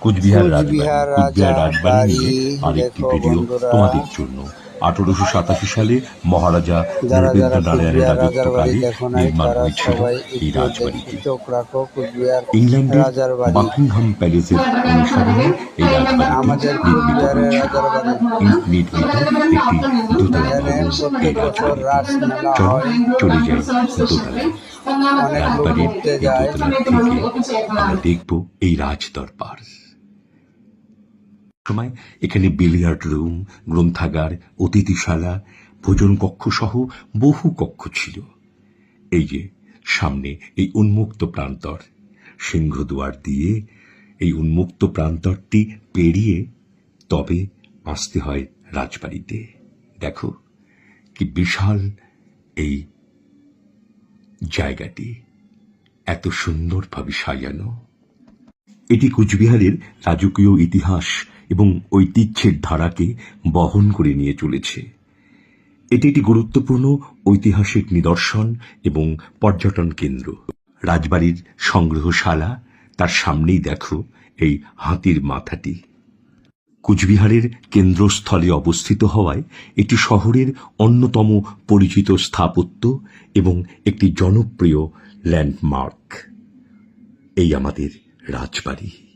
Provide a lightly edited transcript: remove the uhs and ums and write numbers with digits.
কুচবিহার রাজবাড়ি, কুচবিহার কুচবিহার রাজবাড়ি রাজবাড়ি নিয়ে আরেকটি দেখো ভিডিও বন্ধুরা, তোমাদের জন্য। 1887 সালে মহারাজা যারা যারা নৃপেন্দ্র নারায়ণের কুচবিহার রাজার বাড়ি রাজত্বকালে দেখো নাই নির্মাণ তারা হয়েছিল সবাই এই একটু রাজবাড়িটি। চোখ রাখো কুচবিহার ইংল্যান্ডের রাজার বাড়ি। বাকিংহাম প্যালেসের অনুসরণে এই রাজবাড়িটি আমাদের নির্মিত কুচবিহারের হয়েছিল। রাজার বাড়ি। নির্মিত একটি দোতলা এখানে ভবন এই প্রত্যেক বছর রাজবাড়িটি। রাস মেলা চলো হয়, চলে যাই দোতলায়। অনেক লোক রাজবাড়ির ঘুরতে এই যায়। দোতলা থেকে আমরা দেখব এই রাজ দরবার। সময় এখানে বিলিয়ার্ড রুম, গ্রন্থাগার, অতিথিশালা, ভোজন কক্ষ সহ বহু কক্ষ ছিল। এই যে সামনে এই উন্মুক্ত প্রান্তর, সিংহদুয়ার দিয়ে এই উন্মুক্ত প্রান্তরটি পেরিয়ে তবে আসতে হয় রাজবাড়িতে। দেখো কি বিশাল এই জায়গাটি, এত সুন্দরভাবে সাজানো। এটি কুচবিহারের রাজকীয় ইতিহাস এবং ঐতিহ্যের ধারাকে বহন করে নিয়ে চলেছে। এটি একটি গুরুত্বপূর্ণ ঐতিহাসিক নিদর্শন এবং পর্যটন কেন্দ্র। রাজবাড়ির সংগ্রহশালা, তার সামনেই দেখো এই হাতির মাথাটি। কুচবিহারের কেন্দ্রস্থলে অবস্থিত হওয়ায় এটি শহরের অন্যতম পরিচিত স্থাপত্য এবং একটি জনপ্রিয় ল্যান্ডমার্ক। এই আমাদের রাজবাড়ি।